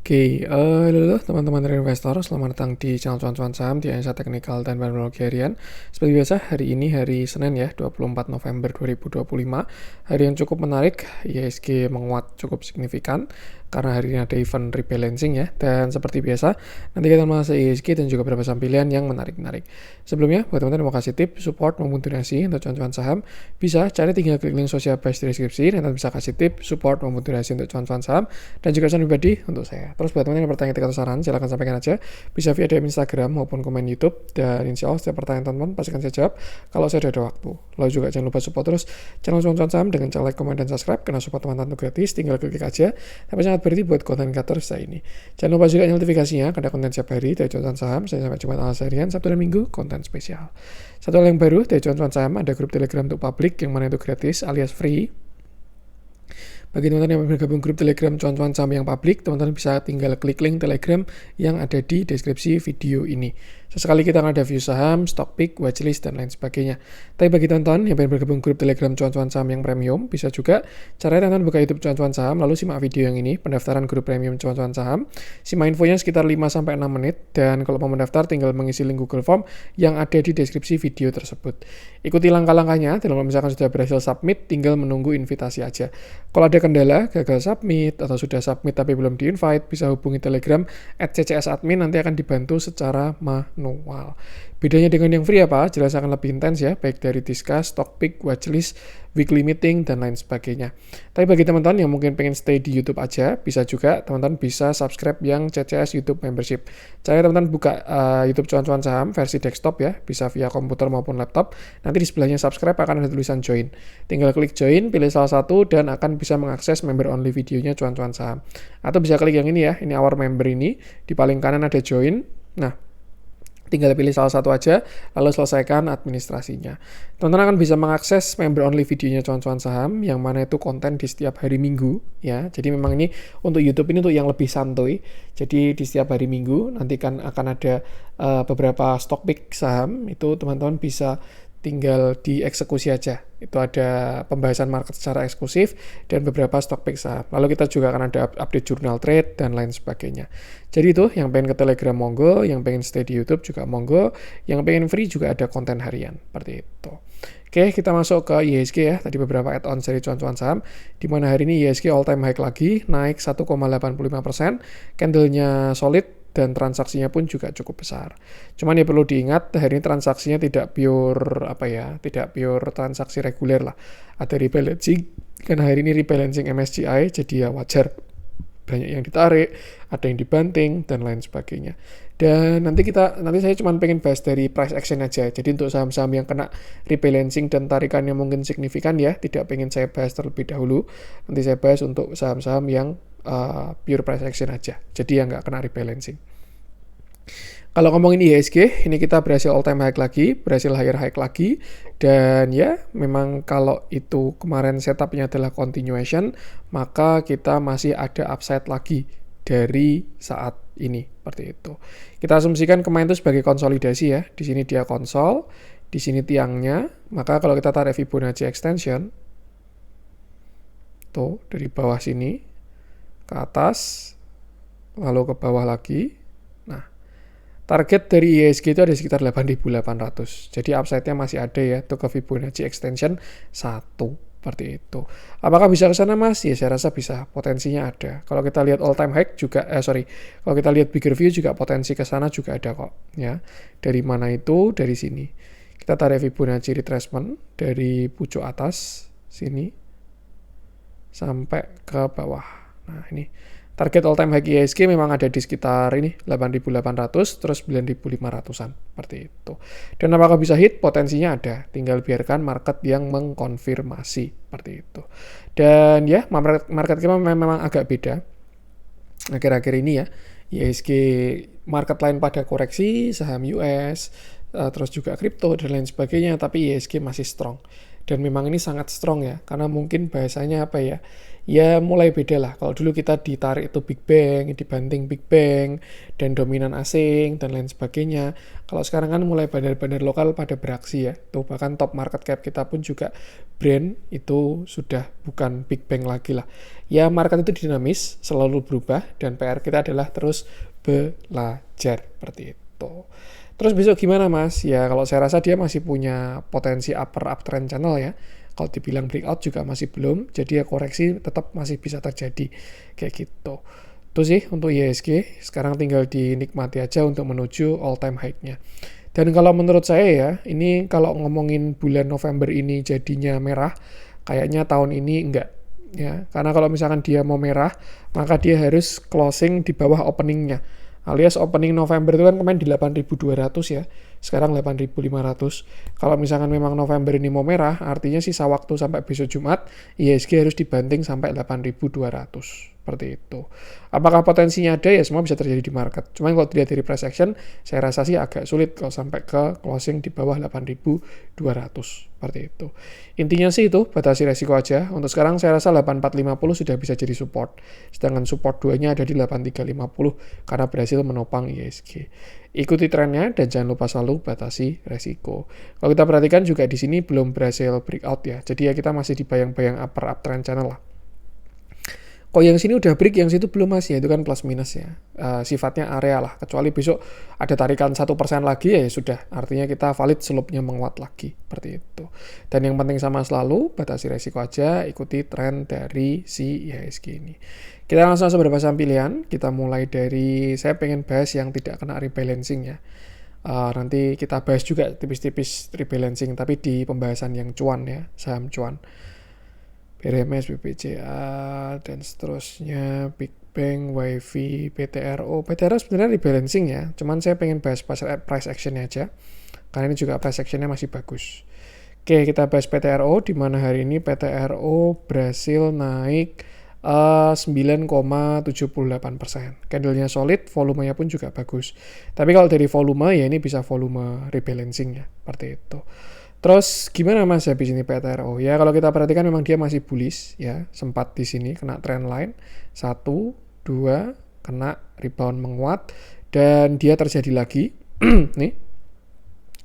Halo teman-teman dari investor, selamat datang di channel cuan-cuan saham di analisa teknikal dan teknologi harian. Seperti biasa, hari ini hari Senin ya, 24 November 2025. Hari yang cukup menarik, IHSG menguat cukup signifikan karena hari ini ada event rebalancing ya. Dan seperti biasa, nanti kita bahas IHSG dan juga beberapa saham pilihan yang menarik-menarik. Sebelumnya, buat teman-teman yang mau kasih tip, support maupun donasi untuk cuan-cuan saham, bisa cari tinggal klik link sosial base di deskripsi, dan bisa kasih tip, support maupun donasi untuk cuan-cuan saham, dan juga pesan pribadi untuk saya. Terus buat teman-teman yang bertanya atau saran, silahkan sampaikan aja. Bisa via DM Instagram maupun komen YouTube. Dan insya Allah setiap pertanyaan teman-teman pasti akan saya jawab kalau saya ada waktu. Lalu juga jangan lupa support terus channel cuan-cuan saham dengan cara like, komen, dan subscribe. Karena support teman-teman itu gratis, tinggal klik aja. Tapi sangat berarti buat konten kreator saya ini. Jangan lupa juga notifikasinya, karena konten setiap hari dari cuan-cuan saham. Saya sampai Jumat, Al harian, Sabtu dan Minggu, konten spesial. Satu hal yang baru dari cuan-cuan saham, ada grup Telegram untuk publik yang mana itu gratis alias free. Bagi teman-teman yang bergabung grup Telegram cuan-cuan saham yang publik, teman-teman bisa tinggal klik link Telegram yang ada di deskripsi video ini. Sesekali kita akan ada view saham, stock pick, watchlist, dan lain sebagainya. Tapi bagi teman-teman yang ingin bergabung grup Telegram cuan-cuan saham yang premium, bisa juga caranya teman-teman buka YouTube cuan-cuan saham, lalu simak video yang ini, pendaftaran grup premium cuan-cuan saham. Simak infonya sekitar 5-6 menit, dan kalau mau mendaftar tinggal mengisi link Google Form yang ada di deskripsi video tersebut. Ikuti langkah-langkahnya, dan kalau misalkan sudah berhasil submit, tinggal menunggu invitasi aja. Kalau ada kendala, gagal submit, atau sudah submit tapi belum di-invite, bisa hubungi Telegram @ccsadmin, nanti akan dibantu secara manual. Bedanya dengan yang free apa? Jelas akan lebih intens ya, baik dari discuss, stock pick, watchlist, weekly meeting, dan lain sebagainya. Tapi bagi teman-teman yang mungkin pengen stay di YouTube aja, bisa juga teman-teman bisa subscribe yang CCS YouTube Membership. Caranya teman-teman buka YouTube cuan-cuan saham versi desktop ya, bisa via komputer maupun laptop. Nanti di sebelahnya subscribe akan ada tulisan join. Tinggal klik join, pilih salah satu, dan akan bisa mengakses member only videonya cuan-cuan saham. Atau bisa klik yang ini ya, ini our member ini, di paling kanan ada join. Nah, tinggal pilih salah satu aja, lalu selesaikan administrasinya. Teman-teman akan bisa mengakses member only videonya cuan-cuan saham, yang mana itu konten di setiap hari Minggu ya. Jadi memang ini untuk YouTube ini untuk yang lebih santuy. Jadi di setiap hari Minggu nanti akan ada beberapa stock pick saham, itu teman-teman bisa tinggal dieksekusi aja. Itu ada pembahasan market secara eksklusif dan beberapa stock pick saham. Lalu kita juga akan ada update jurnal trade dan lain sebagainya. Jadi itu yang pengen ke Telegram monggo, yang pengen stay di YouTube juga monggo, yang pengen free juga ada konten harian. Seperti itu. Oke, kita masuk ke IHSG ya. Tadi beberapa add-on seri cuan-cuan saham, di mana hari ini IHSG all time high lagi, naik 1,85%, candle-nya solid, dan transaksinya pun juga cukup besar. Cuman ya perlu diingat, hari ini transaksinya tidak pure tidak pure transaksi reguler lah. Ada rebalancing, karena hari ini rebalancing MSCI, jadi ya wajar banyak yang ditarik, ada yang dibanting, dan lain sebagainya. Dan nanti saya cuma pengen bahas dari price action aja. Jadi untuk saham-saham yang kena rebalancing dan tarikannya mungkin signifikan ya, tidak pengen saya bahas terlebih dahulu. Nanti saya bahas untuk saham-saham yang pure price action aja. Jadi yang nggak kena rebalancing. Kalau ngomongin IHSG, ini kita berhasil all time high lagi, berhasil higher high lagi, dan ya memang kalau itu kemarin setupnya adalah continuation, maka kita masih ada upside lagi dari saat ini, seperti itu. Kita asumsikan kemarin itu sebagai konsolidasi ya, di sini dia konsol, di sini tiangnya, maka kalau kita tarik Fibonacci extension, tuh dari bawah sini ke atas, lalu ke bawah lagi. Nah, target dari IHSG itu ada sekitar 8.800. Jadi upside-nya masih ada ya, itu ke Fibonacci extension 1, seperti itu. Apakah bisa ke sana Mas? Ya saya rasa bisa, potensinya ada. Kalau kita lihat all time high juga, kalau kita lihat bigger view juga potensi ke sana juga ada kok. Ya, dari mana itu? Dari sini. Kita tarik Fibonacci retracement dari pucuk atas sini sampai ke bawah. Nah ini target all time high IHSG memang ada di sekitar ini 8.800 terus 9.500-an seperti itu. Dan apakah bisa hit? Potensinya ada. Tinggal biarkan market yang mengkonfirmasi seperti itu. Dan ya market kita memang agak beda akhir-akhir ini ya. IHSG market lain pada koreksi, saham US, terus juga kripto dan lain sebagainya, tapi IHSG masih strong. dan memang ini sangat strong ya, karena mungkin bahasanya apa ya, ya mulai beda lah. Kalau dulu kita ditarik itu Big Bang, dibanting Big Bang, dan dominan asing, dan lain sebagainya. Kalau sekarang kan mulai bandar-bandar lokal pada beraksi ya, tuh bahkan top market cap kita pun juga brand itu sudah bukan Big Bang lagi lah. Ya market itu dinamis, selalu berubah, dan PR kita adalah terus belajar seperti itu. Terus besok gimana mas? Ya kalau saya rasa dia masih punya potensi uptrend channel ya. Kalau dibilang breakout juga masih belum. Jadi ya koreksi tetap masih bisa terjadi. Kayak gitu. Itu sih untuk IHSG. Sekarang tinggal dinikmati aja untuk menuju all time high-nya. Dan kalau menurut saya ya, ini kalau ngomongin bulan November ini jadinya merah, kayaknya tahun ini enggak. Ya, karena kalau misalkan dia mau merah, maka dia harus closing di bawah openingnya. Alias opening November itu kan kemarin di 8.200 ya, sekarang 8.500. Kalau misalkan memang November ini mau merah, artinya sisa waktu sampai besok Jumat, IHSG harus dibanting sampai 8.200. Seperti itu. Apakah potensinya ada? Ya semua bisa terjadi di market. Cuman kalau dilihat dari price action, saya rasa sih agak sulit kalau sampai ke closing di bawah 8.200. Seperti itu. Intinya sih itu, batasi resiko aja. Untuk sekarang saya rasa 8450 sudah bisa jadi support. Sedangkan support 2-nya ada di 8350 karena berhasil menopang IHSG. Ikuti trennya dan jangan lupa selalu batasi resiko. Kalau kita perhatikan juga di sini belum berhasil breakout ya. Jadi ya kita masih di bayang-bayang uptrend channel lah. Kok yang sini udah break, yang situ belum mas ya, itu kan plus minus ya. Sifatnya area lah, kecuali besok ada tarikan 1% lagi ya sudah, artinya kita valid slope-nya menguat lagi, seperti itu. Dan yang penting sama selalu, batasi resiko aja, ikuti tren dari si IHSG ini. Kita langsung beberapa saham pilihan, kita mulai dari, saya pengen bahas yang tidak kena rebalancing ya. Nanti kita bahas juga tipis-tipis rebalancing, tapi di pembahasan yang cuan ya, saham cuan. BRMS, BPCA, dan seterusnya, Big Bang, WiFi, PTRO. PTRO sebenarnya rebalancing ya, cuman saya pengen bahas price action-nya aja, karena ini juga price action-nya masih bagus. Oke, kita bahas PTRO, di mana hari ini PTRO berhasil naik 9,78%. Candle-nya solid, volumenya pun juga bagus. Tapi kalau dari volume, ya ini bisa volume rebalancing ya, seperti itu. Terus gimana mas habis ini PTRO? Ya kalau kita perhatikan memang dia masih bullish ya, sempat di sini kena trend line 1, 2, kena rebound menguat dan dia terjadi lagi nih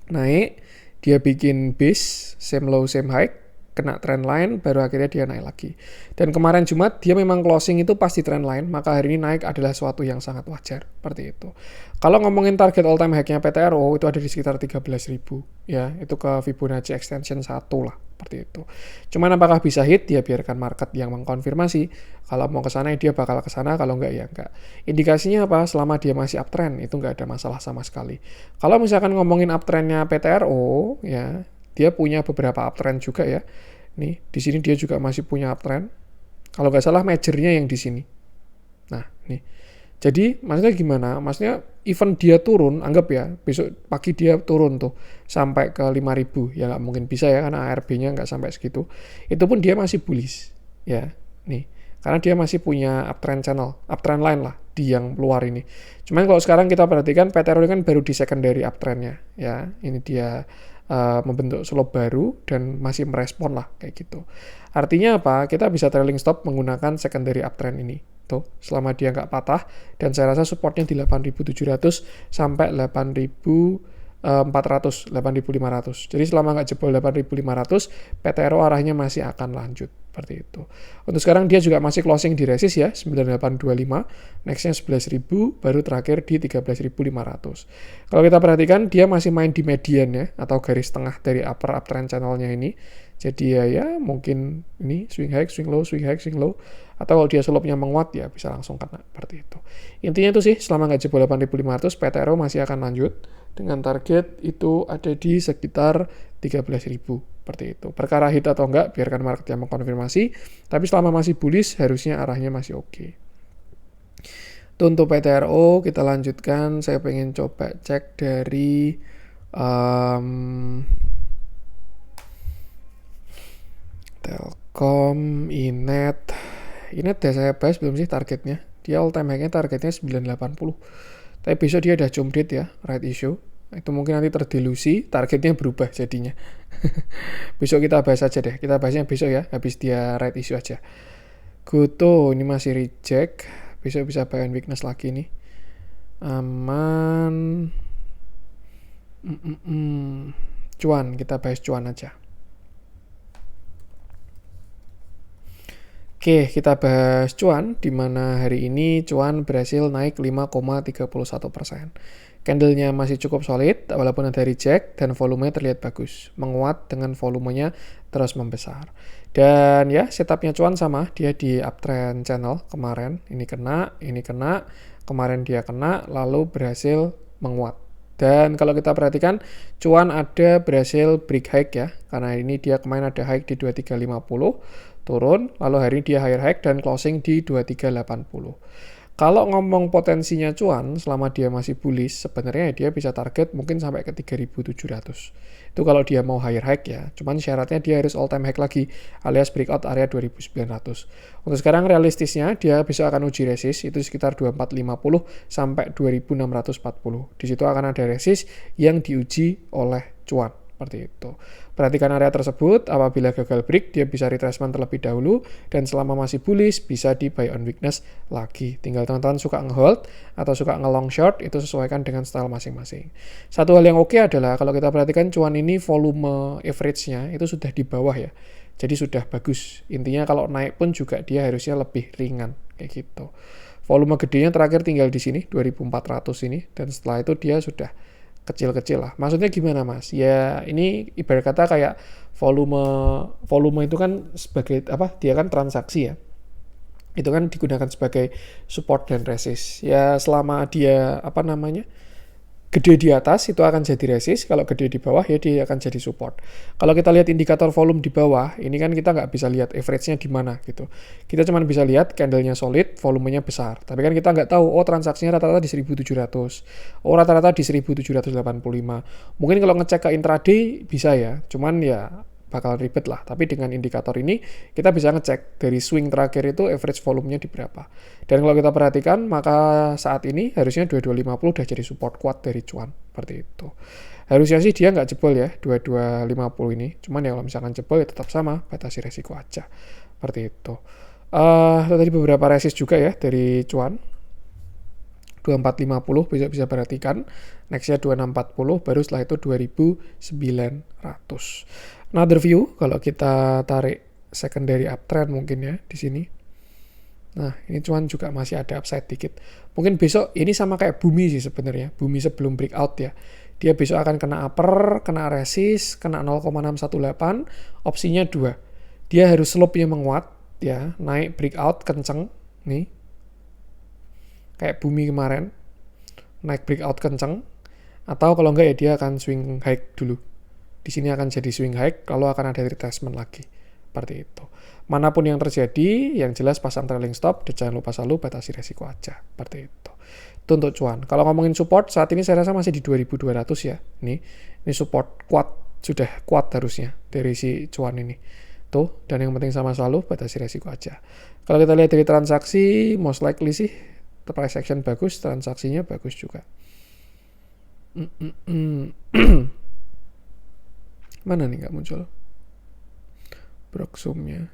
naik, dia bikin base same low same high, kena trend line, baru akhirnya dia naik lagi. Dan kemarin Jumat dia memang closing itu pasti trend line, maka hari ini naik adalah suatu yang sangat wajar, seperti itu. Kalau ngomongin target all time high-nya PTRO itu ada di sekitar 13.000 ya, itu ke Fibonacci extension 1 lah, seperti itu. Cuman apakah bisa hit? Ya biarkan market yang mengkonfirmasi. Kalau mau ke sana dia bakal ke sana, kalau enggak ya enggak. Indikasinya apa? Selama dia masih uptrend itu enggak ada masalah sama sekali. Kalau misalkan ngomongin uptrendnya PTRO ya, dia punya beberapa uptrend juga ya. Nih, di sini dia juga masih punya uptrend. Kalau nggak salah majornya yang di sini. Nah, nih. Jadi, maksudnya gimana? Maksudnya even dia turun, anggap ya, besok pagi dia turun tuh sampai ke 5.000. Ya nggak mungkin bisa ya, karena ARB-nya nggak sampai segitu. Itu pun dia masih bullish. Ya, nih. Karena dia masih punya uptrend channel, uptrend line lah di yang luar ini. Cuman kalau sekarang kita perhatikan, PTRO kan baru di secondary uptrendnya. Ya, ini dia membentuk slope baru dan masih merespon lah kayak gitu. Artinya apa? Kita bisa trailing stop menggunakan secondary uptrend ini. Tuh, selama dia nggak patah dan saya rasa supportnya di 8.700 sampai 8.400, 8.500. Jadi selama nggak jebol 8.500, PTRO arahnya masih akan lanjut. Seperti itu. Untuk sekarang dia juga masih closing di resist ya, 9825, nextnya 11.000, baru terakhir di 13.500. Kalau kita perhatikan, dia masih main di median ya, atau garis tengah dari uptrend channelnya ini. Jadi ya mungkin ini swing high, swing low, swing high, swing low. Atau kalau dia slope-nya menguat ya bisa langsung kena seperti itu. Intinya itu sih, selama nggak jebol 8.500, PTRO masih akan lanjut. Dengan target itu ada di sekitar 13.000. Seperti itu. Perkara hit atau enggak, biarkan market yang mengkonfirmasi. Tapi selama masih bullish, harusnya arahnya masih oke. Itu untuk PTRO, kita lanjutkan. Saya pengen coba cek dari Telkom, Inet. Inet udah saya bahas belum sih targetnya? Dia all time high-nya targetnya 980. Tapi besok dia udah jump date ya, right issue. Itu mungkin nanti terdelusi, targetnya berubah jadinya. Besok kita bahas aja deh. Kita bahasnya besok ya, habis dia right issue aja. Goto ini masih reject. Besok bisa buy on weakness lagi nih. Aman. Cuan, kita bahas cuan aja. Oke, kita bahas cuan, di mana hari ini cuan berhasil naik 5,31%. Candlenya masih cukup solid, walaupun ada reject, dan volumenya terlihat bagus. Menguat dengan volumenya terus membesar. Dan ya, setupnya cuan sama, dia di uptrend channel kemarin. Ini kena, kemarin dia kena, lalu berhasil menguat. Dan kalau kita perhatikan, cuan ada berhasil break high ya, karena ini dia kemarin ada high di 2350, turun, lalu hari ini dia higher high dan closing di 2380. Kalau ngomong potensinya cuan, selama dia masih bullish, sebenarnya dia bisa target mungkin sampai ke 3700. Itu kalau dia mau higher high ya, cuman syaratnya dia harus all time high lagi, alias breakout area 2900. Untuk sekarang realistisnya, dia bisa akan uji resist, itu sekitar 2450 sampai 2640. Di situ akan ada resist yang diuji oleh cuan. Seperti itu. Perhatikan area tersebut, apabila gagal break, dia bisa retracement terlebih dahulu, dan selama masih bullish, bisa di buy on weakness lagi. Tinggal teman-teman suka nge-hold atau suka nge-long short, itu sesuaikan dengan style masing-masing. Satu hal yang oke adalah, kalau kita perhatikan cuan ini volume average-nya itu sudah di bawah ya. Jadi sudah bagus. Intinya kalau naik pun juga dia harusnya lebih ringan, kayak gitu. Volume gedenya terakhir tinggal di sini, 2400 ini, dan setelah itu dia sudah kecil-kecil lah. Maksudnya gimana mas? Ya ini ibarat kata kayak volume itu kan sebagai apa? Dia kan transaksi ya. Itu kan digunakan sebagai support dan resist. Ya selama dia apa namanya? Gede di atas itu akan jadi resist, kalau gede di bawah ya dia akan jadi support. Kalau kita lihat indikator volume di bawah, ini kan kita nggak bisa lihat average-nya di mana gitu. Kita cuma bisa lihat candle-nya solid, volumenya besar. Tapi kan kita nggak tahu, oh transaksinya rata-rata di 1700, oh rata-rata di 1785. Mungkin kalau ngecek ke intraday bisa ya, cuman ya bakal ribet lah. Tapi dengan indikator ini kita bisa ngecek dari swing terakhir itu average volumenya di berapa. Dan kalau kita perhatikan, maka saat ini harusnya 2250 udah jadi support kuat dari cuan. Seperti itu. Harusnya sih dia nggak jebol ya 2250 ini. Cuman ya kalau misalkan jebol ya tetap sama, batasi resiko aja. Seperti itu. Tadi beberapa resist juga ya dari cuan. 2450 bisa perhatikan, nextnya 2640, baru setelah itu 2900. Another view kalau kita tarik secondary uptrend mungkin ya di sini. Nah ini cuan juga masih ada upside dikit. Mungkin besok ini sama kayak bumi sih sebenarnya, bumi sebelum breakout ya. Dia besok akan kena upper, kena resist, kena 0,618, opsinya 2. Dia harus slope-nya menguat ya, naik breakout kenceng nih. Kayak bumi kemarin, naik breakout kenceng, atau kalau enggak ya dia akan swing high dulu. Di sini akan jadi swing high, kalau akan ada retracement lagi. Seperti itu. Manapun yang terjadi, yang jelas pasang trailing stop, dan jangan lupa selalu batasi resiko aja. Seperti itu. Itu untuk cuan. Kalau ngomongin support, saat ini saya rasa masih di 2200 ya. Ini support kuat, sudah kuat harusnya dari si cuan ini. Tuh, dan yang penting sama selalu batasi resiko aja. Kalau kita lihat dari transaksi, most likely sih price action bagus, transaksinya bagus juga. Mana nih nggak muncul? Broksumnya.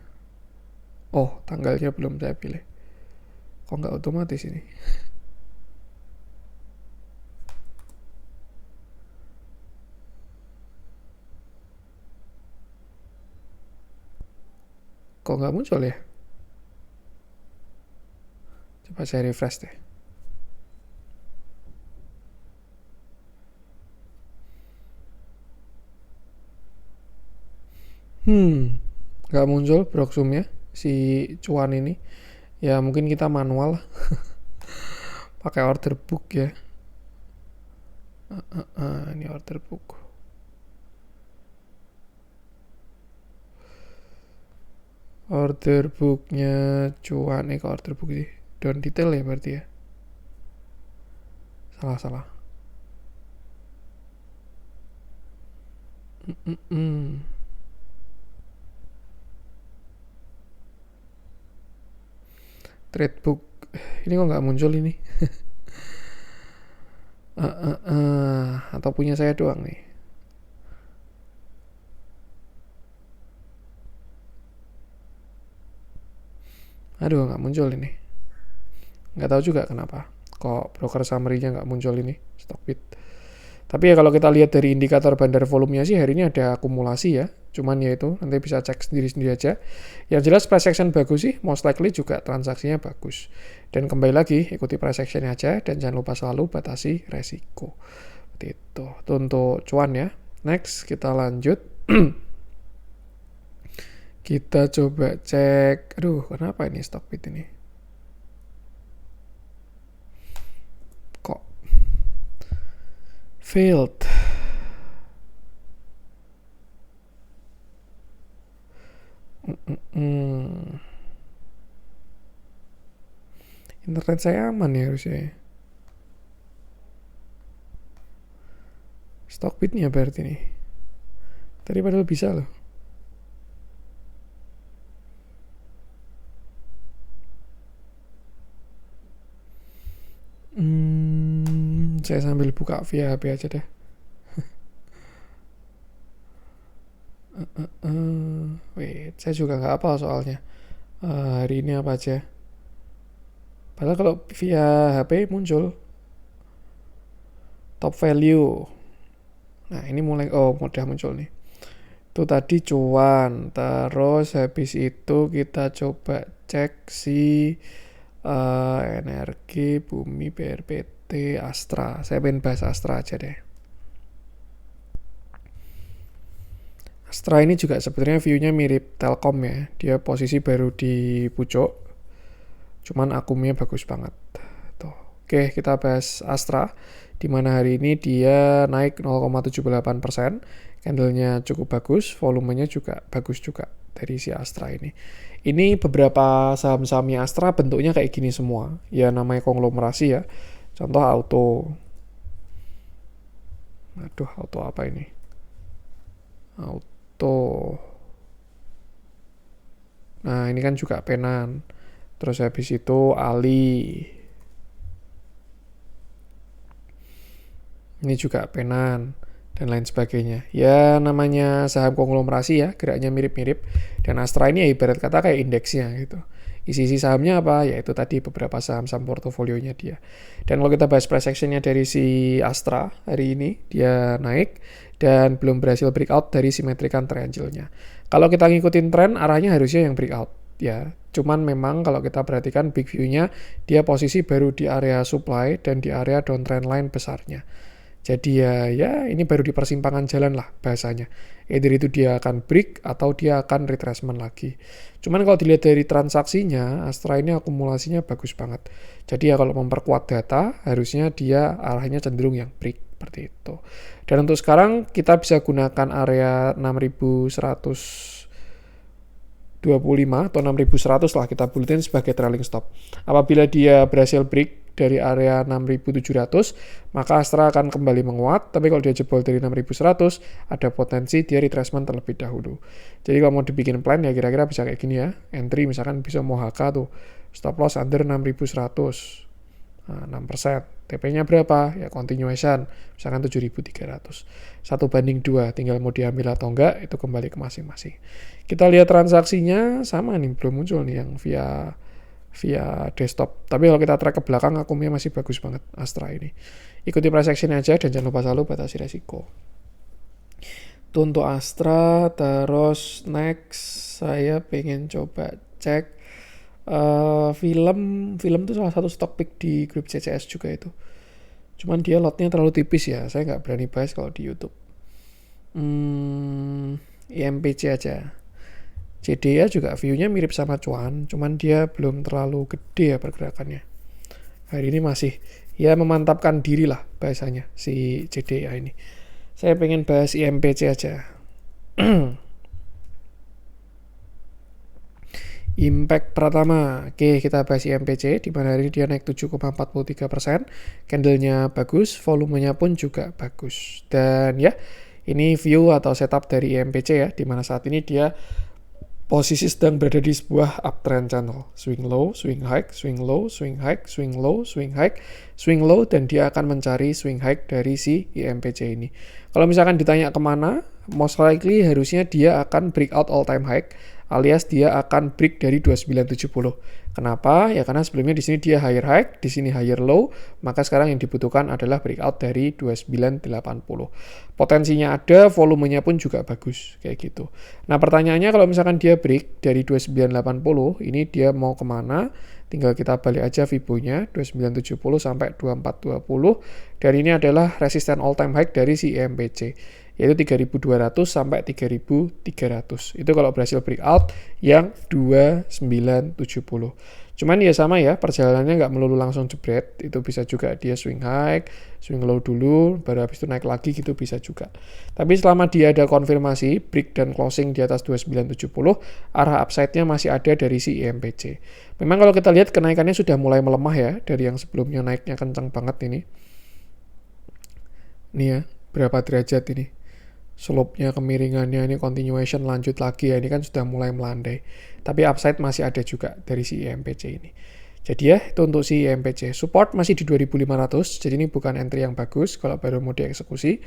Oh, tanggalnya belum saya pilih. Kok nggak otomatis ini? Kok nggak muncul ya? Coba saya refresh deh. Nggak muncul broksumnya si cuan ini. Ya mungkin kita manual pakai order book ya. Ini order book. Order booknya cuan ke order book sih. Down detail ya berarti ya. Salah. Trade book ini kok nggak muncul ini. Atau punya saya doang nih? Aduh, nggak muncul ini. Nggak tahu juga kenapa. Kok broker summary-nya nggak muncul ini, Stockbit. Tapi ya kalau kita lihat dari indikator bandar volumenya sih hari ini ada akumulasi ya. Cuman ya itu nanti bisa cek sendiri-sendiri aja. Yang jelas price action bagus sih, most likely juga transaksinya bagus. Dan kembali lagi ikuti price action aja dan jangan lupa selalu batasi resiko. Seperti itu. Itu untuk cuan ya. Next kita lanjut. Kita coba cek. Aduh, kenapa ini Stockbit ini? Kok failed? Internet saya aman ya harusnya. Stockbitnya berarti nih. Tadi padahal bisa loh. Saya sambil buka via HP aja deh. Wait, saya juga nggak hafal soalnya. Hari ini apa aja. Padahal kalau via HP muncul top value. Nah ini mulai, udah muncul nih. Itu tadi cuan. Terus habis itu kita coba cek si energi, bumi, BRPT, Astra. Saya pengen bahas Astra aja deh. Astra ini juga sebenarnya view-nya mirip Telkom ya. Dia posisi baru di pucuk. Cuman akumnya bagus banget. Tuh. Oke, kita bahas Astra. Di mana hari ini dia naik 0,78%. Candlenya cukup bagus, volumenya juga bagus juga dari si Astra ini. Ini beberapa saham-sahamnya Astra bentuknya kayak gini semua. Ya namanya konglomerasi ya. Contoh auto. Aduh, auto apa ini? Auto. Nah, ini kan juga Penan. Terus habis itu Ali. Ini juga Penan dan lain sebagainya. Ya namanya saham konglomerasi ya, geraknya mirip-mirip. Dan Astra ini ya ibarat kata kayak indeksnya gitu. Isi-isi sahamnya apa? Yaitu tadi beberapa saham-saham portofolionya dia. Dan kalau kita bahas price actionnya dari si Astra hari ini, dia naik dan belum berhasil breakout dari simetrikan triangle-nya. Kalau kita ngikutin tren, arahnya harusnya yang breakout. Ya, cuman memang kalau kita perhatikan big view-nya, dia posisi baru di area supply dan di area downtrend line besarnya. Jadi ya ini baru di persimpangan jalan lah bahasanya. Either itu dia akan break atau dia akan retracement lagi. Cuman kalau dilihat dari transaksinya, Astra ini akumulasinya bagus banget. Jadi ya kalau memperkuat data, harusnya dia arahnya cenderung yang break seperti itu. Dan untuk sekarang kita bisa gunakan area 6125 atau 6100 lah kita buletin sebagai trailing stop. Apabila dia berhasil break dari area 6700, maka Astra akan kembali menguat, tapi kalau dia jebol dari 6100, ada potensi dia retracement terlebih dahulu. Jadi kalau mau dibikin plan ya kira-kira bisa kayak gini ya. Entry misalkan bisa mau HK tuh, stop loss under 6100. Nah, 6%. TP-nya berapa? Ya continuation, misalkan 7.300. 1/2, tinggal mau diambil atau enggak, itu kembali ke masing-masing. Kita lihat transaksinya, sama nih, belum muncul nih yang via desktop. Tapi kalau kita track ke belakang, akumnya masih bagus banget Astra ini. Ikuti price action aja dan jangan lupa selalu batasi resiko. Itu untuk Astra. Terus next saya pengen coba cek film itu salah satu stock pick di grup CCS juga itu. Cuman dia lotnya terlalu tipis ya, saya nggak berani bahas kalau di YouTube. IMPC aja. CDA juga view-nya mirip sama cuan, cuman dia belum terlalu gede ya pergerakannya. Hari ini masih ya memantapkan diri lah bahasanya si CDA ini. Saya pengen bahas IMPC aja. Impact pertama, oke kita bahas IMPC, di mana hari ini dia naik 7,43%, candlenya bagus, volumenya pun juga bagus. Dan ya, ini view atau setup dari IMPC ya, di mana saat ini dia posisi sedang berada di sebuah uptrend channel, swing low, swing high, swing low, swing high, swing low, swing high, swing low, dan dia akan mencari swing high dari si IMPC ini. Kalau misalkan ditanya kemana, most likely harusnya dia akan breakout all time high, alias dia akan break dari 2970. Kenapa? Ya karena sebelumnya di sini dia higher high, di sini higher low, maka sekarang yang dibutuhkan adalah breakout dari 2980. Potensinya ada, volumenya pun juga bagus, kayak gitu. Nah pertanyaannya kalau misalkan dia break dari 2980, ini dia mau kemana? Tinggal kita balik aja Fibonya, 2970 sampai 2420, dan ini adalah resisten all time high dari si IMPC, yaitu 3200 sampai 3300. Itu kalau berhasil breakout yang 2970. Cuman ya sama ya, perjalanannya nggak melulu langsung jebret, itu bisa juga dia swing high, swing low dulu, baru habis itu naik lagi gitu bisa juga. Tapi selama dia ada konfirmasi, break dan closing di atas 2970, arah upside-nya masih ada dari si IMPC. Memang kalau kita lihat kenaikannya sudah mulai melemah ya, dari yang sebelumnya naiknya kencang banget ini. Nih ya, berapa derajat ini. Slope-nya, kemiringannya ini continuation lanjut lagi ya, ini kan sudah mulai melandai. Tapi upside masih ada juga dari si IMPC ini. Jadi ya, itu untuk si IMPC. Support masih di 2500, jadi ini bukan entry yang bagus kalau baru mau dieksekusi.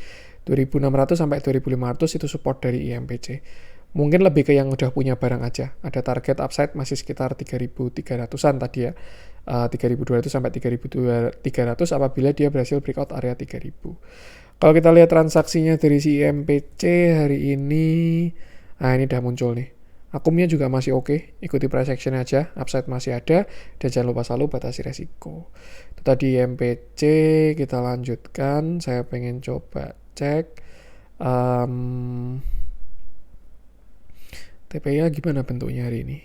2600 sampai 2500 itu support dari IMPC. Mungkin lebih ke yang udah punya barang aja. Ada target upside masih sekitar 3300-an tadi ya. 3200 sampai 3300 apabila dia berhasil breakout area 3000. Kalau kita lihat transaksinya dari si IMPC hari ini, nah ini udah muncul nih. Akumnya juga masih oke, ikuti price action aja, upside masih ada, dan jangan lupa selalu batasi resiko. Itu tadi IMPC, kita lanjutkan, saya pengen coba cek. TPI gimana bentuknya hari ini?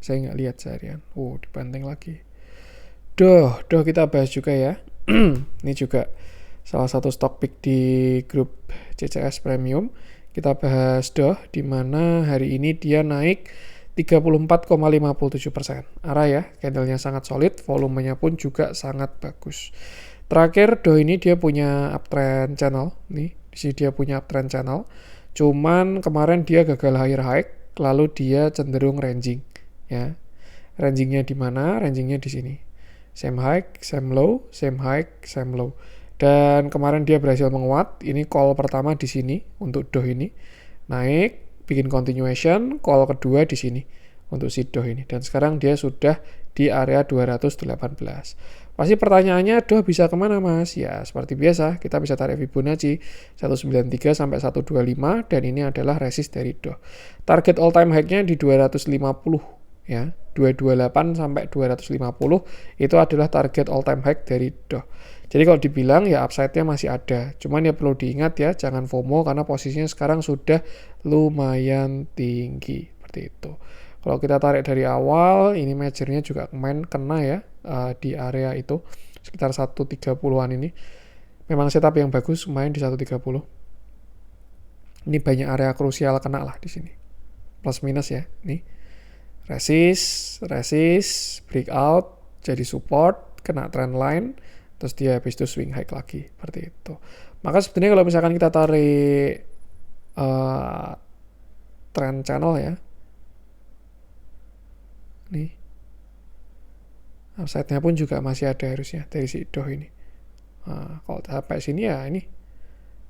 Saya nggak lihat seharian. Dibanteng lagi. Doh kita bahas juga ya. Ini juga salah satu stock pick di grup CCS Premium. Kita bahas di mana hari ini dia naik 34,57%. Arah ya, candlenya sangat solid, volumenya pun juga sangat bagus. Terakhir ini dia punya uptrend channel. Nih, di sini dia punya uptrend channel. Cuman kemarin dia gagal higher high, lalu dia cenderung ranging. Ya, rangingnya di mana? Rangingnya di sini. Same high, same low, same high, same low. Dan kemarin dia berhasil menguat. Ini call pertama di sini untuk ini. Naik, bikin continuation, call kedua di sini untuk si ini. Dan sekarang dia sudah di area 218. Pasti pertanyaannya, bisa kemana mas? Ya seperti biasa, kita bisa tarik Fibonacci 193 sampai 125 dan ini adalah resist dari Target all time high-nya di 250 ya. 228 sampai 250 itu adalah target all time high dari Jadi kalau dibilang ya upside-nya masih ada. Cuman ya perlu diingat ya, jangan FOMO karena posisinya sekarang sudah lumayan tinggi seperti itu. Kalau kita tarik dari awal, ini majornya juga kena ya di area itu sekitar 130-an ini. Memang setup yang bagus main di 130. Ini banyak area krusial kena lah di sini. Plus minus ya, nih. Resist, breakout, jadi support, kena trend line, terus dia habis itu swing high lagi, seperti itu. Maka sebenarnya kalau misalkan kita tarik trend channel ya, nih, upside-nya pun juga masih ada harusnya dari si ini. Nah, kalau sampai sini ya ini,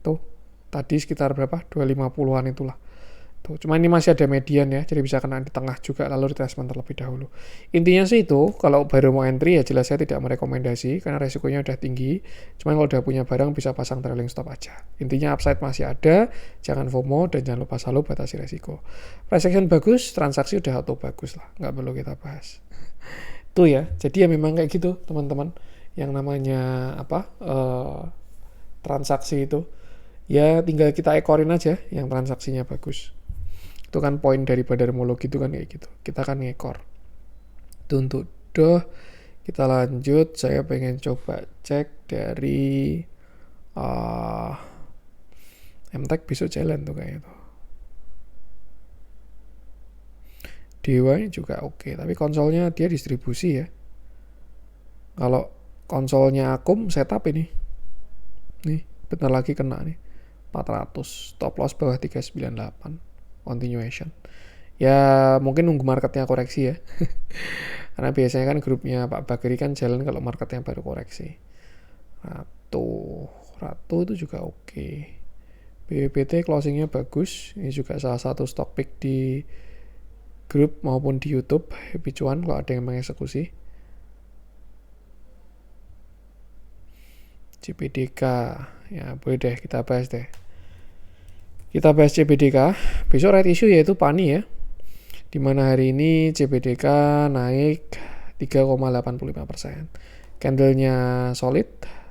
tuh, tadi sekitar berapa? 250-an itulah. Cuma ini masih ada median ya, jadi bisa kena di tengah juga lalu retracement terlebih dahulu. Intinya sih itu, kalau baru mau entry ya jelas saya tidak merekomendasi karena resikonya udah tinggi. Cuma kalau udah punya barang bisa pasang trailing stop aja. Intinya upside masih ada, jangan FOMO dan jangan lupa selalu batasi resiko. Price action bagus, transaksi udah auto bagus lah, nggak perlu kita bahas. Tuh ya, jadi ya memang kayak gitu teman-teman. Yang namanya transaksi itu, ya tinggal kita ekorin aja yang transaksinya bagus. Itu kan poin dari badarmologi itu kan kayak gitu. Kita kan ngekor. Itu untuk kita lanjut. Saya pengen coba cek dari MTech besok jalan tuh kayak itu. Dewa ini juga oke. Tapi konsolnya dia distribusi ya. Kalau konsolnya Akum setup ini. Nih, bentar lagi kena nih. 400. Stop loss bawah 398. Continuation. Ya mungkin nunggu marketnya koreksi ya. Karena biasanya kan grupnya Pak Bagri kan jalan kalau marketnya baru koreksi. Ratu itu juga oke. BBT closingnya bagus. Ini juga salah satu stock pick di grup maupun di YouTube. Happy cuan kalau ada yang mengeksekusi. CBDK, ya boleh deh kita bahas deh. Kita bahas CBDK. Besok right issue yaitu PANI ya. Dimana hari ini CBDK naik 3,85%. Candlenya solid,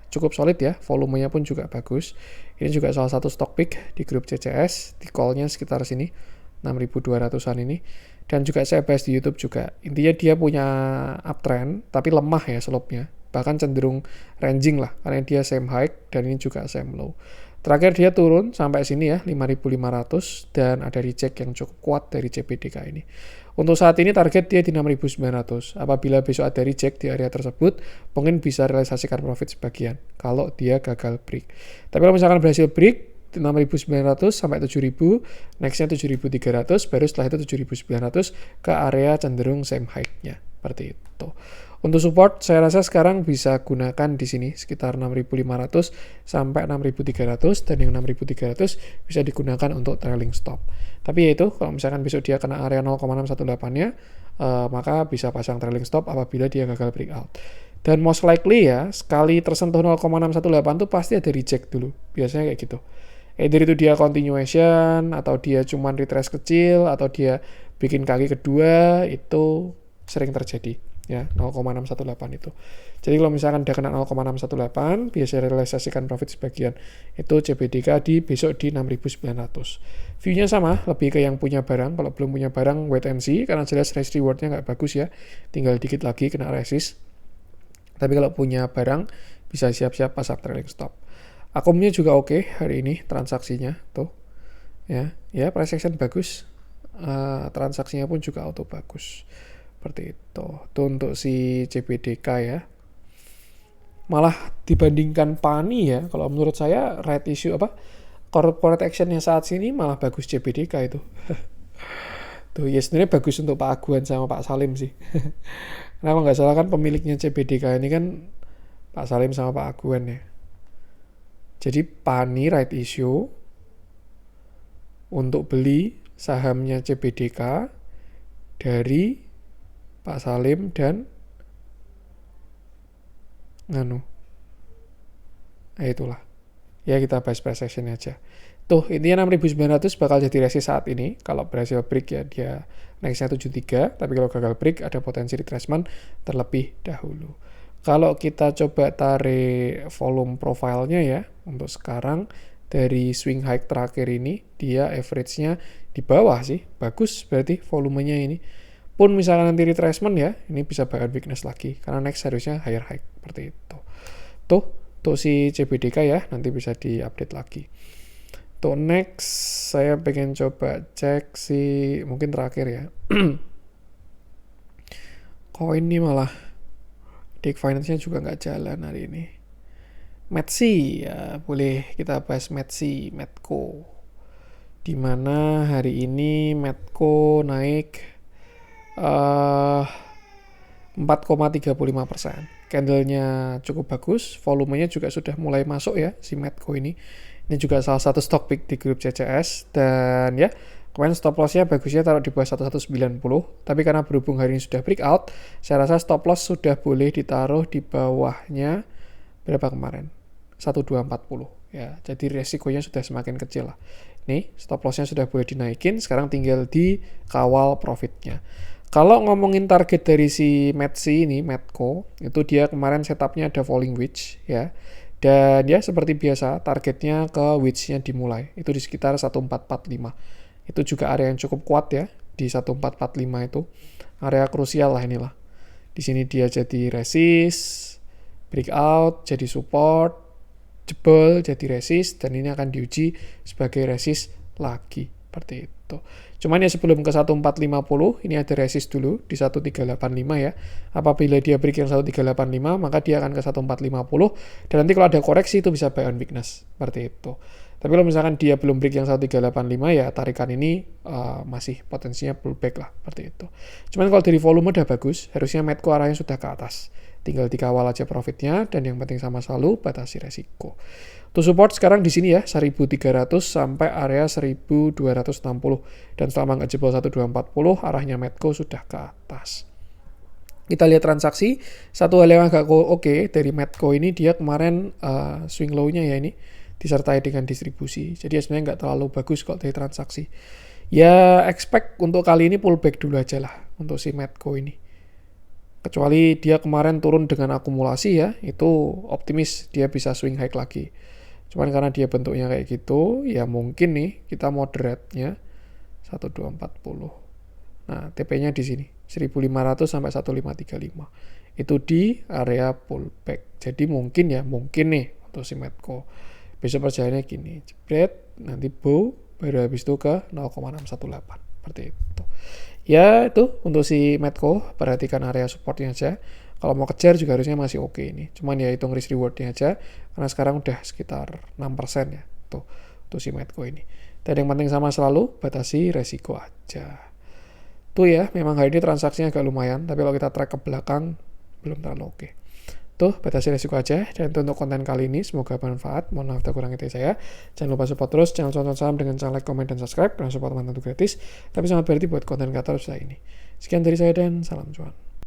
cukup solid ya, volumenya pun juga bagus. Ini juga salah satu stock pick di grup CCS, di call-nya sekitar sini, 6.200-an ini. Dan juga saya bahas di YouTube juga. Intinya dia punya uptrend, tapi lemah ya slope-nya. Bahkan cenderung ranging lah, karena dia same high dan ini juga same low. Terakhir dia turun sampai sini ya, 5.500 dan ada reject yang cukup kuat dari CBDK ini. Untuk saat ini target dia di 6.900. Apabila besok ada reject di area tersebut, mungkin bisa realisasikan profit sebagian kalau dia gagal break. Tapi kalau misalkan berhasil break 6.900 sampai 7.000, nextnya 7.300, baru setelah itu 7.900 ke area cenderung same high-nya. Seperti itu. Untuk support, saya rasa sekarang bisa gunakan di sini sekitar 6.500 sampai 6.300 dan yang 6.300 bisa digunakan untuk trailing stop. Tapi yaitu kalau misalkan besok dia kena area 0,618-nya, maka bisa pasang trailing stop apabila dia gagal breakout. Dan most likely ya, sekali tersentuh 0,618 itu pasti ada reject dulu. Biasanya kayak gitu. Either itu dia continuation, atau dia cuman retrace kecil, atau dia bikin kaki kedua, itu sering terjadi. Ya, 0,618 itu. Jadi kalau misalkan dia kena 0,618, biasa realisasikan profit sebagian. Itu CBDK di besok di 6.900. View-nya sama, lebih ke yang punya barang. Kalau belum punya barang, wait and see, karena jelas risk reward-nya nggak bagus ya. Tinggal dikit lagi kena resist. Tapi kalau punya barang, bisa siap-siap pasang trailing stop. Akumnya juga oke hari ini transaksinya tuh. Ya, price action bagus. Transaksinya pun juga auto bagus. Seperti itu. Itu untuk si CBDK ya. Malah dibandingkan PANI ya, kalau menurut saya right issue corporate actionnya saat sini malah bagus CBDK itu. Tuh ya sebenarnya bagus untuk Pak Aguan sama Pak Salim sih. Kenapa nggak salah kan pemiliknya CBDK ini kan Pak Salim sama Pak Aguan ya. Jadi PANI right issue untuk beli sahamnya CBDK dari Pak Salim dan itulah. Ya kita bahas price action aja. Tuh intinya 6.900 bakal jadi resist saat ini. Kalau berhasil break ya dia nextnya 73. Tapi kalau gagal break ada potensi retracement terlebih dahulu. Kalau kita coba tarik volume profile-nya ya. Untuk sekarang dari swing high terakhir ini dia average-nya di bawah sih. Bagus berarti volumenya ini. Pun misalkan nanti retracement ya, ini bisa buy on weakness lagi. Karena next harusnya higher high, seperti itu. Tuh si CBDK ya, nanti bisa diupdate lagi. Tuh next, saya pengen coba cek si, mungkin terakhir ya. Koin ini malah, Dick Finance-nya juga nggak jalan hari ini. Metsi, ya boleh kita bahas Metsi, Medco. Dimana hari ini Medco naik 4,35%. Candlenya cukup bagus, volumenya juga sudah mulai masuk ya si Medco ini. Ini juga salah satu stock pick di grup CCS dan ya kemarin stop loss-nya bagusnya taruh di bawah 1190, tapi karena berhubung hari ini sudah breakout, saya rasa stop loss sudah boleh ditaruh di bawahnya berapa kemarin? 1240 ya. Jadi resikonya sudah semakin kecil lah. Nih, stop loss-nya sudah boleh dinaikin, sekarang tinggal dikawal profitnya. Kalau ngomongin target dari si Metsi ini, Medco, itu dia kemarin setupnya ada falling wedge ya. Dan ya seperti biasa, targetnya ke wedge-nya dimulai. Itu di sekitar 1445. Itu juga area yang cukup kuat ya, di 1445 itu. Area krusial lah inilah. Di sini dia jadi resist, breakout, jadi support, jebol, jadi resist, dan ini akan diuji sebagai resist lagi. Seperti itu. Cuman ya sebelum ke 1450, ini ada resist dulu di 1385 ya. Apabila dia break yang 1385, maka dia akan ke 1450. Dan nanti kalau ada koreksi itu bisa buy on weakness. Seperti itu. Tapi kalau misalkan dia belum break yang 1385 ya tarikan ini masih potensinya pullback lah seperti itu. Cuman kalau dari volume udah bagus, harusnya Medco arahnya sudah ke atas. Tinggal dikawal aja profitnya dan yang penting sama selalu batasi resiko. Untuk support sekarang di sini ya 1300 sampai area 1260 dan selama nggak jebol 1240 arahnya Medco sudah ke atas. Kita lihat transaksi, satu hal yang agak oke dari Medco ini dia kemarin swing low-nya ya ini disertai dengan distribusi. Jadi sebenarnya nggak terlalu bagus kalau dari transaksi. Ya expect untuk kali ini pullback dulu aja lah untuk si Medco ini. Kecuali dia kemarin turun dengan akumulasi ya, itu optimis dia bisa swing high lagi. Cuman karena dia bentuknya kayak gitu, ya mungkin nih kita moderate-nya 1240. Nah, TP-nya di sini 1500 sampai 1535. Itu di area pullback. Jadi mungkin nih untuk si Medco. Besok perjalanannya gini, jebret, nanti bow, baru habis itu ke 0,618. Seperti itu. Ya itu untuk si Medco, perhatikan area supportnya aja. Kalau mau kejar juga harusnya masih oke ini. Cuman ya hitung risk rewardnya aja, karena sekarang udah sekitar 6% ya tuh untuk si Medco ini. Dan yang penting sama selalu, batasi resiko aja. Tuh ya, memang hari ini transaksinya agak lumayan, tapi kalau kita track ke belakang, belum terlalu oke. Tuh, batasi resiko aja. Dan itu untuk konten kali ini, semoga bermanfaat. Mohon maaf tak kurang itu saya. Jangan lupa support terus channel Cuan Saham dengan cara like, komen, dan subscribe. Karena support teman tentu gratis, tapi sangat berarti buat konten kreator saya ini. Sekian dari saya dan salam cuan.